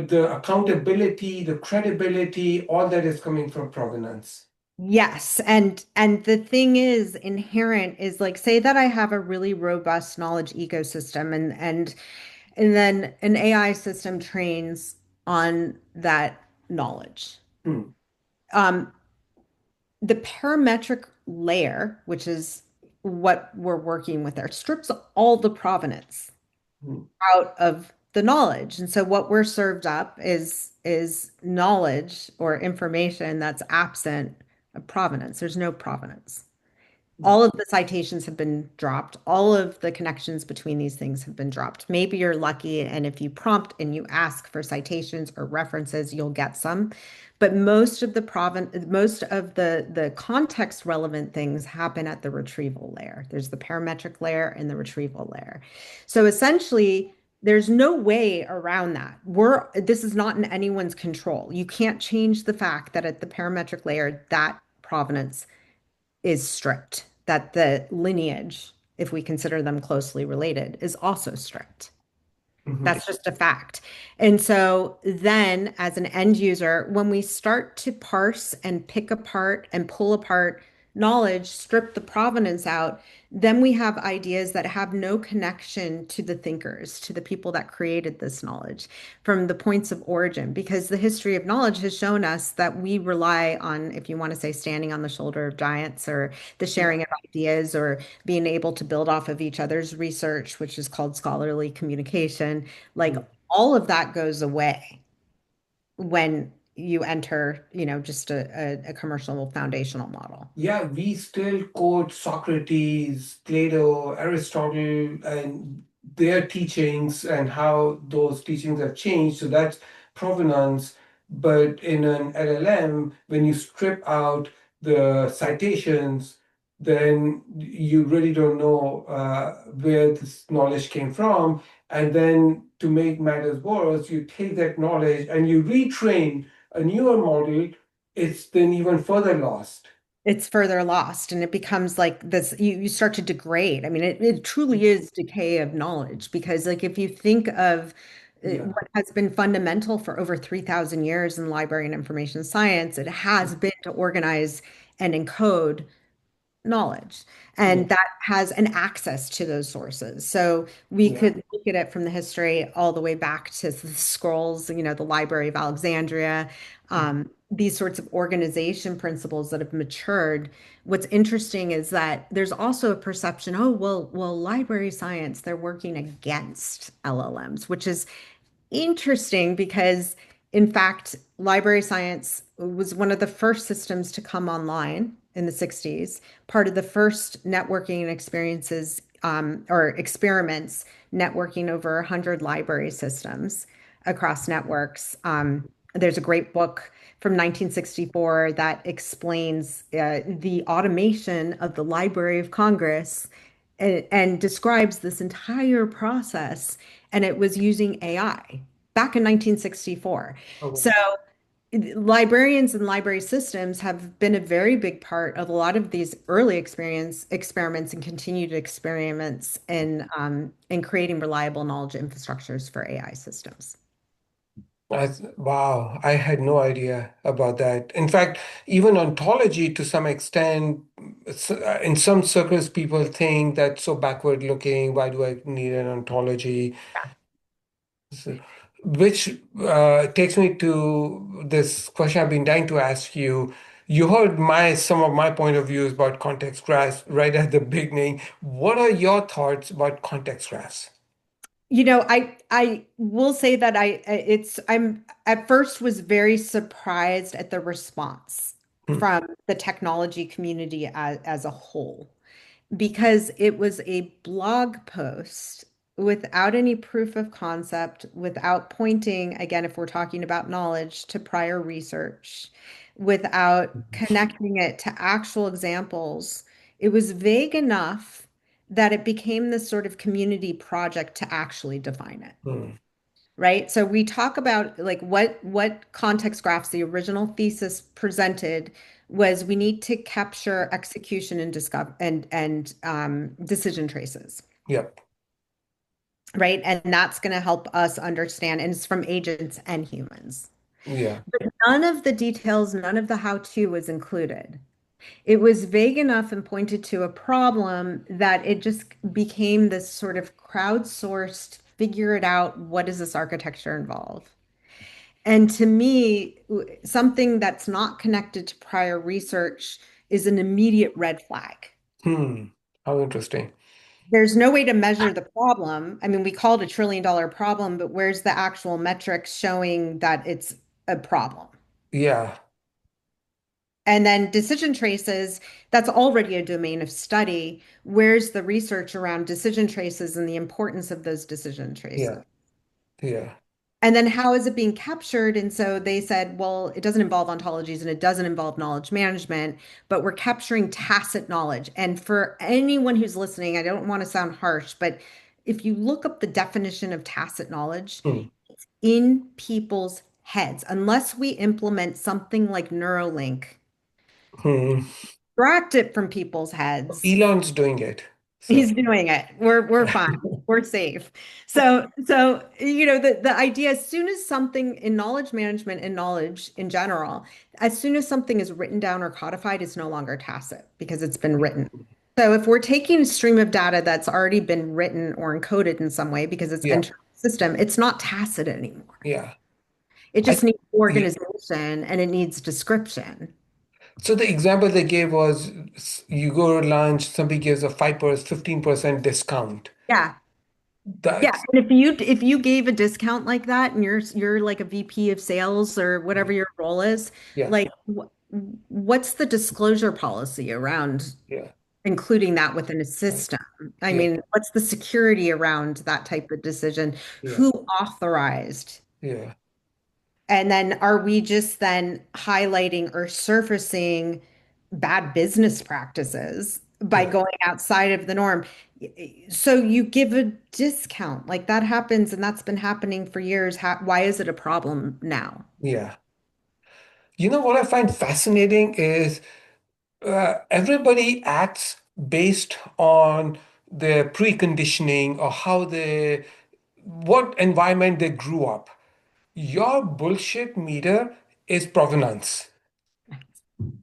[SPEAKER 1] the accountability, the credibility, all that is coming from provenance.
[SPEAKER 2] Yes, and the thing is inherent is like say that I have a really robust knowledge ecosystem and then an AI system trains on that knowledge.
[SPEAKER 1] Hmm.
[SPEAKER 2] Um, the parametric layer, which is what we're working with there, strips all the provenance
[SPEAKER 1] Hmm.
[SPEAKER 2] out of the knowledge. And so what we're served up is knowledge or information that's absent of provenance. There's no provenance.
[SPEAKER 1] Hmm.
[SPEAKER 2] All of the citations have been dropped. All of the connections between these things have been dropped. Maybe you're lucky, and if you prompt and you ask for citations or references, you'll get some. But most of the context relevant things happen at the retrieval layer. There's the parametric layer and the retrieval layer. So essentially, there's no way around that. This is not in anyone's control. You can't change the fact that at the parametric layer, that provenance is stripped, that the lineage, if we consider them closely related, is also stripped.
[SPEAKER 1] Mhm.
[SPEAKER 2] That's just a fact. And so then, as an end user, when we start to parse and pick apart and pull apart knowledge, strip the provenance out, then we have ideas that have no connection to the thinkers, to the people that created this knowledge from the points of origin, because the history of knowledge has shown us that we rely on, if you want to say, standing on the shoulder of giants or the
[SPEAKER 1] Yeah.
[SPEAKER 2] sharing of ideas or being able to build off of each other's research, which is called scholarly communication. Like
[SPEAKER 1] Mm.
[SPEAKER 2] all of that goes away when you enter, just a commercial foundational model.
[SPEAKER 1] Yeah, we still quote Socrates, Plato, Aristotle, and their teachings and how those teachings have changed. So that's provenance. But in an LLM, when you strip out the citations, then you really don't know where this knowledge came from. And then to make matters worse, you take that knowledge and you retrain a newer model, it's then even further lost.
[SPEAKER 2] It's further lost and it becomes like this, you start to degrade. I mean, it truly is decay of knowledge because, like, if you think of
[SPEAKER 1] Yeah.
[SPEAKER 2] what has been fundamental for over 3,000 years in library and information science, it has been to organize and encode knowledge.
[SPEAKER 1] Yeah.
[SPEAKER 2] And that has an access to those sources. So we
[SPEAKER 1] Yeah.
[SPEAKER 2] could look at it from the history all the way back to the scrolls, the Library of Alexandria, these sorts of organization principles that have matured. What's interesting is that there's also a perception, oh, well, library science, they're working against LLMs, which is interesting because, in fact, library science was one of the first systems to come online in the 60s, part of the first networking and experiences or experiments networking over 100 library systems across networks. There's a great book from 1964 that explains the automation of the Library of Congress and describes this entire process, and it was using AI back in 1964. So
[SPEAKER 1] Oh,
[SPEAKER 2] librarians and library systems have been a very big part of a lot of these early experience experiments and continued experiments in creating reliable knowledge infrastructures for AI systems.
[SPEAKER 1] wow, I had no idea about that. In fact, even ontology to some extent, in some circles, people think that's so backward looking. Why do I need an ontology? So- which takes me to this question I've been dying to ask you. You heard some of my point of views about context graphs right at the beginning. What are your thoughts about context graphs?
[SPEAKER 2] I will say that I'm at first was very surprised at the response
[SPEAKER 1] Hmm.
[SPEAKER 2] from the technology community as a whole, because it was a blog post without any proof of concept, without pointing, again, if we're talking about knowledge, to prior research, without connecting it to actual examples. It was vague enough that it became this sort of community project to actually define it.
[SPEAKER 1] Hmm.
[SPEAKER 2] Right. So we talk about like what context graphs the original thesis presented was we need to capture execution and discover and decision traces.
[SPEAKER 1] Yep.
[SPEAKER 2] Right. And that's going to help us understand, and it's from agents and humans.
[SPEAKER 1] Yeah.
[SPEAKER 2] But none of the details, none of the how-to was included. It was vague enough and pointed to a problem that it just became this sort of crowdsourced, figure it out, what does this architecture involve? And to me, something that's not connected to prior research is an immediate red flag.
[SPEAKER 1] Hmm. How interesting.
[SPEAKER 2] There's no way to measure the problem. I mean, we call it $1 trillion problem, but where's the actual metrics showing that it's a problem?
[SPEAKER 1] Yeah.
[SPEAKER 2] And then decision traces, that's already a domain of study. Where's the research around decision traces and the importance of those decision traces?
[SPEAKER 1] Yeah. Yeah.
[SPEAKER 2] And then how is it being captured? And so they said, well, it doesn't involve ontologies and it doesn't involve knowledge management, but we're capturing tacit knowledge. And for anyone who's listening, I don't want to sound harsh, but if you look up the definition of tacit knowledge,
[SPEAKER 1] Hmm.
[SPEAKER 2] in people's heads, unless we implement something like Neuralink,
[SPEAKER 1] Hmm.
[SPEAKER 2] extract it from people's heads.
[SPEAKER 1] Elon's doing it. So
[SPEAKER 2] He's doing it. We're fine. We're safe. So the idea, as soon as something in knowledge management and knowledge in general, as soon as something is written down or codified, it's no longer tacit because it's been written. So if we're taking a stream of data that's already been written or encoded in some way because it's
[SPEAKER 1] yeah.
[SPEAKER 2] entered the system, it's not tacit anymore.
[SPEAKER 1] Yeah.
[SPEAKER 2] It
[SPEAKER 1] I
[SPEAKER 2] just needs
[SPEAKER 1] yeah.
[SPEAKER 2] organization and it needs description.
[SPEAKER 1] So the example they gave was you go to lunch, somebody gives a 5%, 15% discount.
[SPEAKER 2] Yeah. Yeah,
[SPEAKER 1] That's
[SPEAKER 2] and if you gave a discount like that and you're like a VP of sales or whatever your role is,
[SPEAKER 1] yeah.
[SPEAKER 2] like what's the disclosure policy around
[SPEAKER 1] Yeah.
[SPEAKER 2] including that within a system. I
[SPEAKER 1] Yeah,
[SPEAKER 2] mean, what's the security around that type of decision?
[SPEAKER 1] yeah,
[SPEAKER 2] Who authorized?
[SPEAKER 1] yeah,
[SPEAKER 2] And then are we just then highlighting or surfacing bad business practices by
[SPEAKER 1] yeah,
[SPEAKER 2] going outside of the norm? So you give a discount, like that happens, and that's been happening for years. Why is it a problem now?
[SPEAKER 1] yeah. You know what I find fascinating is everybody acts based on their preconditioning or what environment they grew up. Your bullshit meter is provenance.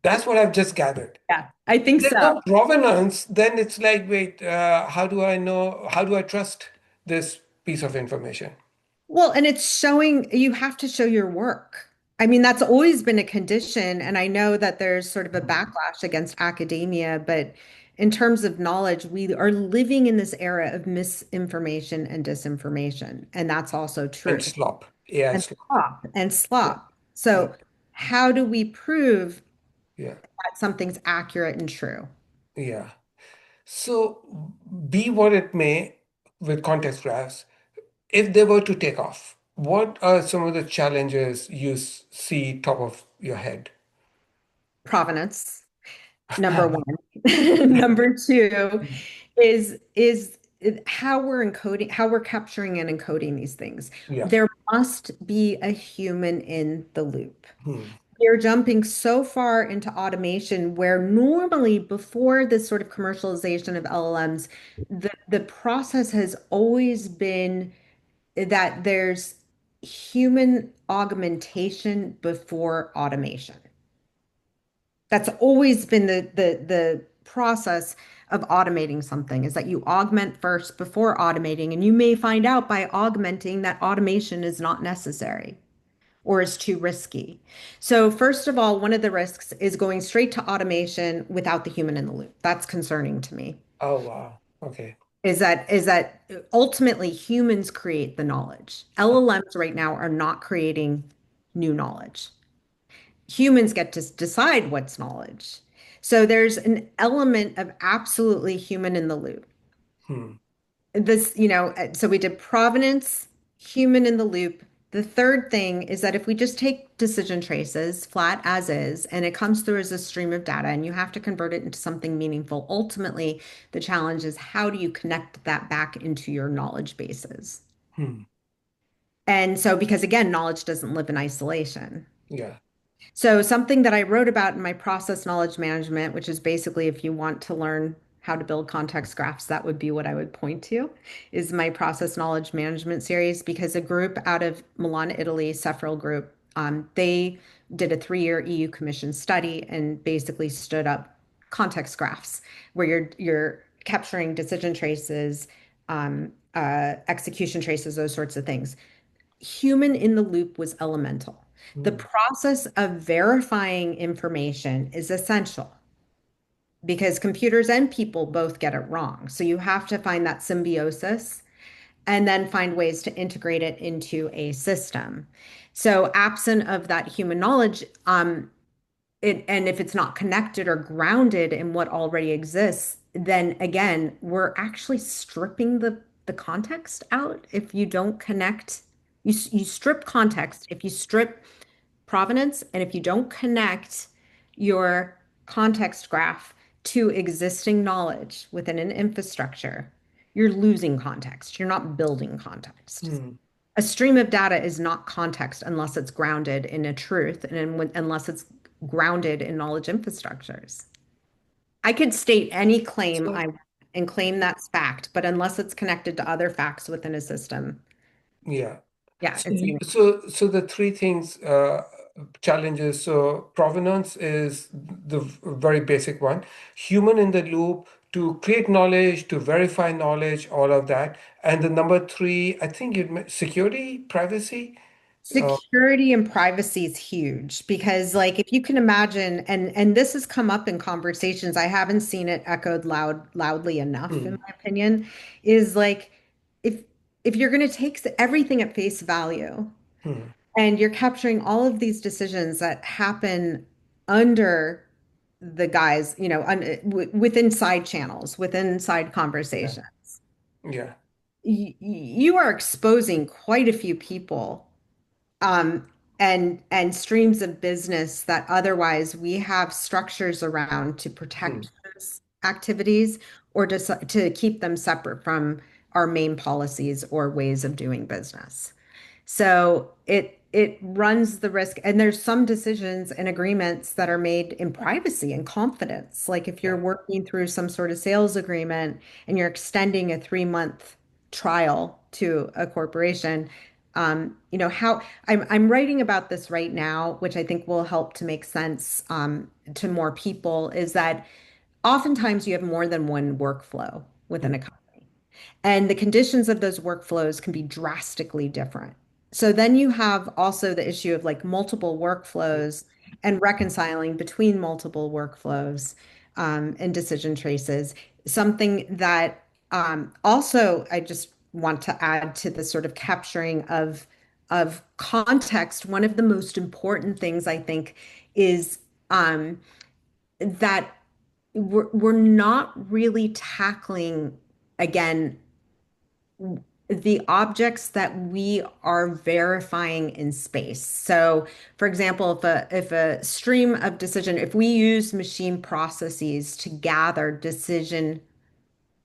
[SPEAKER 1] That's what I've just gathered.
[SPEAKER 2] Yeah, I think
[SPEAKER 1] There's
[SPEAKER 2] so.
[SPEAKER 1] no provenance, then it's like, wait, how do I know, how do I trust this piece of information?
[SPEAKER 2] Well, and it's showing you have to show your work. I mean, that's always been a condition. And I know that there's sort of a
[SPEAKER 1] Hmm.
[SPEAKER 2] backlash against academia, but in terms of knowledge, we are living in this era of misinformation and disinformation. And that's also
[SPEAKER 1] And
[SPEAKER 2] true.
[SPEAKER 1] slop. Yeah,
[SPEAKER 2] And
[SPEAKER 1] slop.
[SPEAKER 2] slop and
[SPEAKER 1] Yeah,
[SPEAKER 2] slop.
[SPEAKER 1] yeah,
[SPEAKER 2] So, how do we prove
[SPEAKER 1] yeah,
[SPEAKER 2] that something's accurate and true?
[SPEAKER 1] yeah. So, be what it may with context graphs, if they were to take off, what are some of the challenges you see top of your head?
[SPEAKER 2] Provenance, number one. Number two is how we're encoding, how we're capturing and encoding these things.
[SPEAKER 1] Yeah.
[SPEAKER 2] There must be a human in the loop.
[SPEAKER 1] Hmm.
[SPEAKER 2] We're jumping so far into automation where normally before this sort of commercialization of LLMs, the process has always been that there's human augmentation before automation. That's always been the process of automating something is that you augment first before automating, and you may find out by augmenting that automation is not necessary or is too risky. So first of all, one of the risks is going straight to automation without the human in the loop. That's concerning to me.
[SPEAKER 1] Oh, wow. Okay.
[SPEAKER 2] Is that ultimately humans create the knowledge. LLMs right now are not creating new knowledge. Humans get to decide what's knowledge. So there's an element of absolutely human in the loop.
[SPEAKER 1] Hmm.
[SPEAKER 2] So we did provenance, human in the loop. The third thing is that if we just take decision traces flat as is, and it comes through as a stream of data, and you have to convert it into something meaningful, ultimately, the challenge is how do you connect that back into your knowledge bases?
[SPEAKER 1] Hmm.
[SPEAKER 2] And so, because again, knowledge doesn't live in isolation.
[SPEAKER 1] Yeah.
[SPEAKER 2] So something that I wrote about in my process knowledge management, which is basically if you want to learn how to build context graphs, that would be what I would point to, is my process knowledge management series because a group out of Milan, Italy, Sefril Group, they did a 3-year EU commission study and basically stood up context graphs where you're capturing decision traces, execution traces, those sorts of things. Human in the loop was elemental. The
[SPEAKER 1] Hmm.
[SPEAKER 2] process of verifying information is essential because computers and people both get it wrong. So you have to find that symbiosis and then find ways to integrate it into a system. So absent of that human knowledge, and if it's not connected or grounded in what already exists, then again, we're actually stripping the context out. If you don't connect, you strip context. If you strip provenance, and if you don't connect your context graph to existing knowledge within an infrastructure, you're losing context. You're not building context.
[SPEAKER 1] Hmm.
[SPEAKER 2] A stream of data is not context unless it's grounded in a truth and unless it's grounded in knowledge infrastructures. I could state any claim
[SPEAKER 1] So,
[SPEAKER 2] I and claim that's fact, but unless it's connected to other facts within a system,
[SPEAKER 1] yeah.
[SPEAKER 2] yeah,
[SPEAKER 1] So,
[SPEAKER 2] it's
[SPEAKER 1] so the three things, challenges. So provenance is the very basic one. Human in the loop to create knowledge, to verify knowledge, all of that. And the number three, I think security, privacy. Uh,
[SPEAKER 2] security and privacy is huge because like if you can imagine and this has come up in conversations, I haven't seen it echoed loudly enough in
[SPEAKER 1] hmm,
[SPEAKER 2] my opinion, is like if if you're going to take everything at face value
[SPEAKER 1] hmm,
[SPEAKER 2] and you're capturing all of these decisions that happen under the guys, within side channels, within side
[SPEAKER 1] Yeah.
[SPEAKER 2] conversations.
[SPEAKER 1] Yeah.
[SPEAKER 2] You are exposing quite a few people, um, and streams of business that otherwise we have structures around to
[SPEAKER 1] Hmm.
[SPEAKER 2] protect those activities or to keep them separate from our main policies or ways of doing business. So it runs the risk, and there's some decisions and agreements that are made in privacy and confidence. Like if you're
[SPEAKER 1] Yeah.
[SPEAKER 2] working through some sort of sales agreement and you're extending a 3-month trial to a corporation, how I'm writing about this right now, which I think will help to make sense to more people, is that oftentimes you have more than one workflow within
[SPEAKER 1] Hmm.
[SPEAKER 2] a company. And the conditions of those workflows can be drastically different. So then you have also the issue of like multiple workflows and reconciling between multiple workflows and decision traces. Something that also I just want to add to the sort of capturing of context. One of the most important things I think is that we're not really tackling again the objects that we are verifying in space. So, for example, if a stream of decision, if we use machine processes to gather decision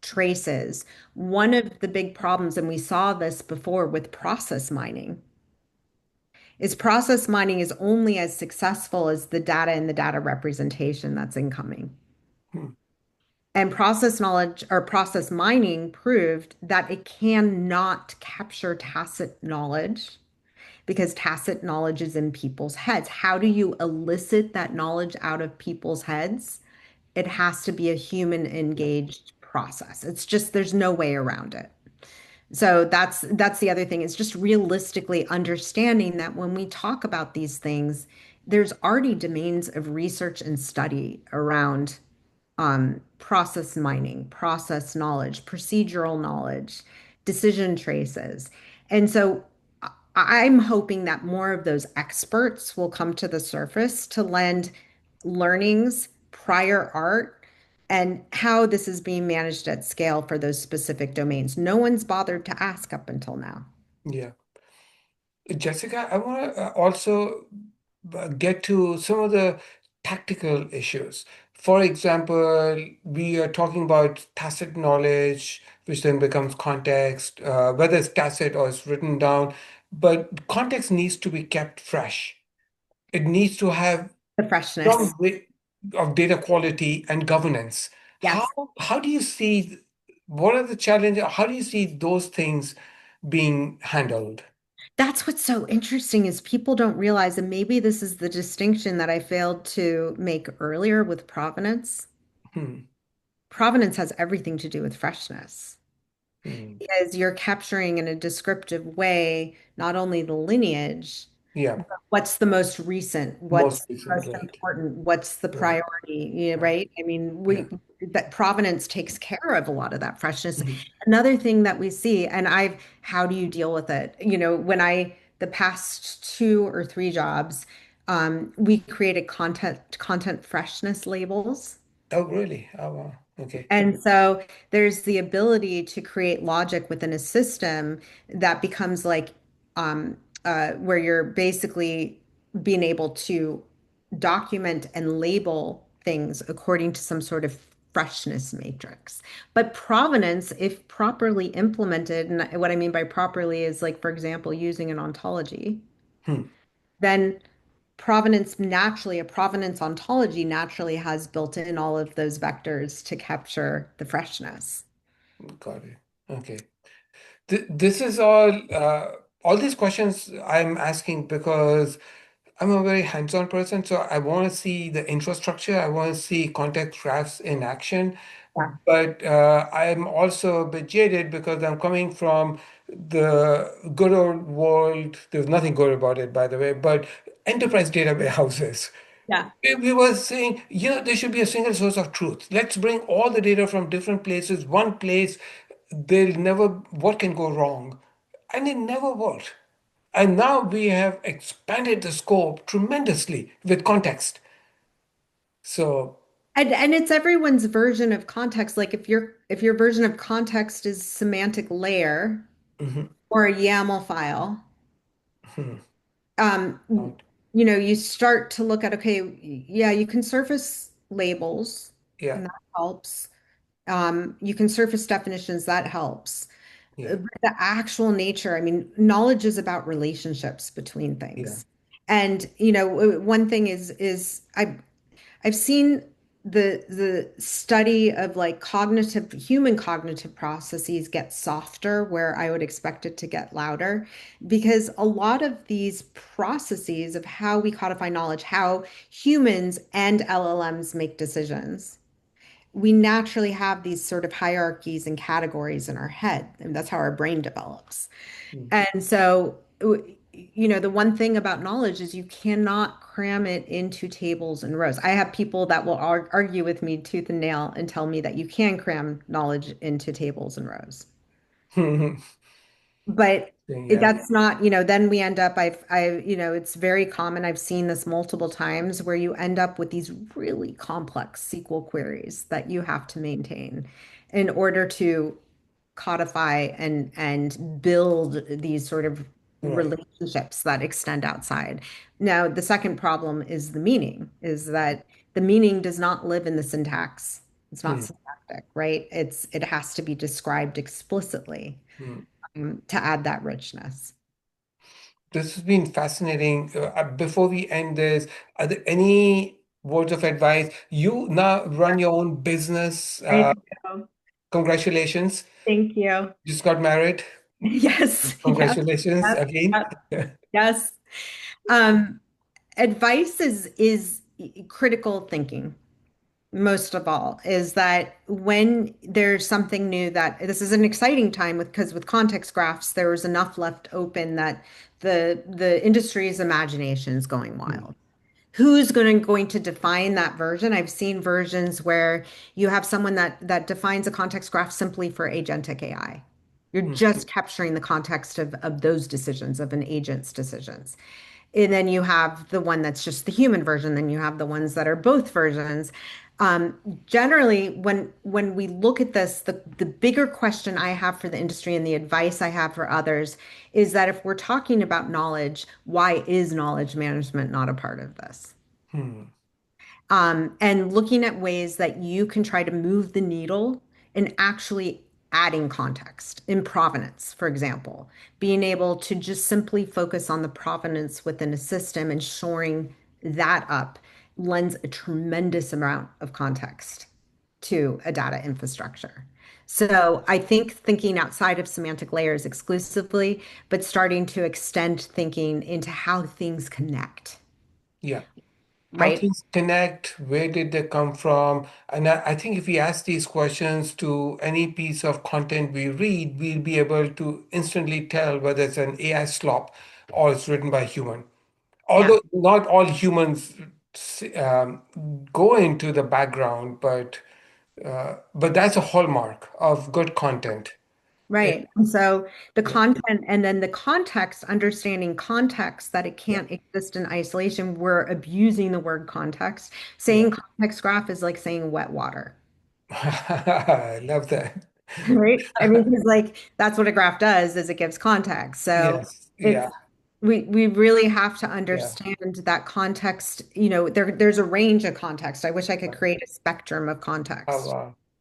[SPEAKER 2] traces, one of the big problems, and we saw this before with process mining is only as successful as the data and the data representation that's incoming.
[SPEAKER 1] Hmm.
[SPEAKER 2] And process knowledge or process mining proved that it cannot capture tacit knowledge because tacit knowledge is in people's heads. How do you elicit that knowledge out of people's heads? It has to be a human
[SPEAKER 1] Yeah.
[SPEAKER 2] engaged process. It's just there's no way around it. So that's the other thing is just realistically understanding that when we talk about these things, there's already domains of research and study around process mining, process knowledge, procedural knowledge, decision traces. And so I'm hoping that more of those experts will come to the surface to lend learnings, prior art, and how this is being managed at scale for those specific domains. No one's bothered to ask up until now.
[SPEAKER 1] Yeah. Jessica, I want to also get to some of the tactical issues. For example, we are talking about tacit knowledge, which then becomes context, whether it's tacit or it's written down, but context needs to be kept fresh. It needs to have
[SPEAKER 2] The freshness.
[SPEAKER 1] some way of data quality and governance. How
[SPEAKER 2] Yes.
[SPEAKER 1] how do you see what are the challenges? How do you see those things being handled?
[SPEAKER 2] That's what's so interesting is people don't realize, and maybe this is the distinction that I failed to make earlier with provenance.
[SPEAKER 1] Hmm.
[SPEAKER 2] Provenance has everything to do with freshness
[SPEAKER 1] Hmm.
[SPEAKER 2] because you're capturing in a descriptive way not only the lineage,
[SPEAKER 1] Yeah,
[SPEAKER 2] what's the most recent,
[SPEAKER 1] most
[SPEAKER 2] what's
[SPEAKER 1] recent,
[SPEAKER 2] most
[SPEAKER 1] right.
[SPEAKER 2] important, what's the
[SPEAKER 1] Right.
[SPEAKER 2] priority, yeah,
[SPEAKER 1] Right.
[SPEAKER 2] right? I mean,
[SPEAKER 1] Yeah.
[SPEAKER 2] we that provenance takes care of a lot of that freshness.
[SPEAKER 1] Mhm.
[SPEAKER 2] Another thing that we see, and how do you deal with it? When the past 2 or 3 jobs, we created content freshness labels.
[SPEAKER 1] Oh, really? Oh, wow. Okay.
[SPEAKER 2] And so there's the ability to create logic within a system that becomes like um, where you're basically being able to document and label things according to some sort of freshness matrix. But provenance, if properly implemented, and what I mean by properly is like, for example, using an ontology,
[SPEAKER 1] Hmm.
[SPEAKER 2] then a provenance ontology naturally has built in all of those vectors to capture the freshness.
[SPEAKER 1] Got it. Okay. This is all these questions I'm asking because I'm a very hands-on person, so I want to see the infrastructure. I want to see context graphs in action.
[SPEAKER 2] Yeah.
[SPEAKER 1] But I'm also a bit jaded because I'm coming from the good old world. There's nothing good about it, by the way, but enterprise data warehouses.
[SPEAKER 2] Yeah.
[SPEAKER 1] We were saying, there should be a single source of truth. Let's bring all the data from different places, one place. They'll never, what can go wrong? And it never worked. And now we have expanded the scope tremendously with context. So.
[SPEAKER 2] And it's everyone's version of context. Like if your version of context is semantic layer
[SPEAKER 1] Hmm.
[SPEAKER 2] or a YAML file,
[SPEAKER 1] Hmm.
[SPEAKER 2] um,
[SPEAKER 1] Right.
[SPEAKER 2] you start to look at, okay, yeah, you can surface labels
[SPEAKER 1] Yeah,
[SPEAKER 2] and that helps. You can surface definitions, that helps.
[SPEAKER 1] yeah,
[SPEAKER 2] But the actual nature, I mean, knowledge is about relationships between
[SPEAKER 1] yeah.
[SPEAKER 2] things. And, one thing is I've seen the study of like cognitive human cognitive processes get softer where I would expect it to get louder because a lot of these processes of how we codify knowledge, how humans and LLMs make decisions, we naturally have these sort of hierarchies and categories in our head, and that's how our brain develops.
[SPEAKER 1] Hmm.
[SPEAKER 2] And so, the one thing about knowledge is you cannot cram it into tables and rows. I have people that will argue with me tooth and nail and tell me that you can cram knowledge into tables and rows. But
[SPEAKER 1] Yeah.
[SPEAKER 2] that's not, then we end up, it's very common. I've seen this multiple times where you end up with these really complex SQL queries that you have to maintain in order to codify and build these sort of
[SPEAKER 1] Right.
[SPEAKER 2] relationships that extend outside. Now, the second problem is the meaning, is that the meaning does not live in the syntax. It's not
[SPEAKER 1] Hmm.
[SPEAKER 2] syntactic, right? It has to be described explicitly
[SPEAKER 1] Hmm.
[SPEAKER 2] to add that richness.
[SPEAKER 1] This has been fascinating. Before we end this, are there any words of advice? You now run your own business.
[SPEAKER 2] I do.
[SPEAKER 1] Congratulations.
[SPEAKER 2] Thank you.
[SPEAKER 1] Just got married.
[SPEAKER 2] Yes, yes,
[SPEAKER 1] Congratulations
[SPEAKER 2] yes,
[SPEAKER 1] again.
[SPEAKER 2] yes, yes. Um, Advice is critical thinking. Most of all, is that when there's something new, that this is an exciting time because with context graphs, there was enough left open that the industry's imagination is going
[SPEAKER 1] Hmm.
[SPEAKER 2] wild. Who's going to define that version? I've seen versions where you have someone that defines a context graph simply for agentic AI. You're
[SPEAKER 1] Hmm.
[SPEAKER 2] just capturing the context of those decisions, of an agent's decisions. And then you have the one that's just the human version. Then you have the ones that are both versions. Generally, when we look at this, the bigger question I have for the industry and the advice I have for others is that if we're talking about knowledge, why is knowledge management not a part of this?
[SPEAKER 1] Hmm.
[SPEAKER 2] And looking at ways that you can try to move the needle and actually adding context in provenance, for example, being able to just simply focus on the provenance within a system and shoring that up lends a tremendous amount of context to a data infrastructure. So I think thinking outside of semantic layers exclusively, but starting to extend thinking into how things connect,
[SPEAKER 1] Yeah. How
[SPEAKER 2] right?
[SPEAKER 1] things connect, where did they come from? And I think if we ask these questions to any piece of content we read, we'll be able to instantly tell whether it's an AI slop or it's written by a human.
[SPEAKER 2] Yeah.
[SPEAKER 1] Although not all humans um, go into the background, but that's a hallmark of good content. Yeah,
[SPEAKER 2] Right. And so the
[SPEAKER 1] yeah,
[SPEAKER 2] content and then the context, understanding context that it
[SPEAKER 1] yeah,
[SPEAKER 2] can't exist in isolation. We're abusing the word context.
[SPEAKER 1] yeah.
[SPEAKER 2] Saying context graph is like saying wet water,
[SPEAKER 1] I love that.
[SPEAKER 2] right? I mean, because like that's what a graph does is it gives context. So
[SPEAKER 1] Yes,
[SPEAKER 2] it's
[SPEAKER 1] yeah,
[SPEAKER 2] we really have to
[SPEAKER 1] yeah.
[SPEAKER 2] understand that context, there's a range of context. I wish I could create a spectrum of context.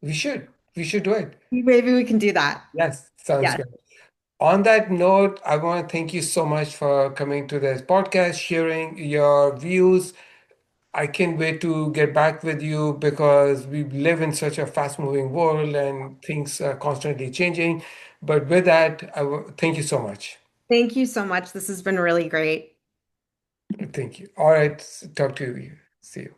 [SPEAKER 1] We should do it.
[SPEAKER 2] Maybe we can do that.
[SPEAKER 1] Yes, sounds
[SPEAKER 2] Yes.
[SPEAKER 1] good. On that note, I want to thank you so much for coming to this podcast, sharing your views. I can't wait to get back with you because we live in such a fast-moving world and things are constantly changing. But with that, thank you so much.
[SPEAKER 2] Thank you so much. This has been really great.
[SPEAKER 1] Thank you. All right, talk to you. See you.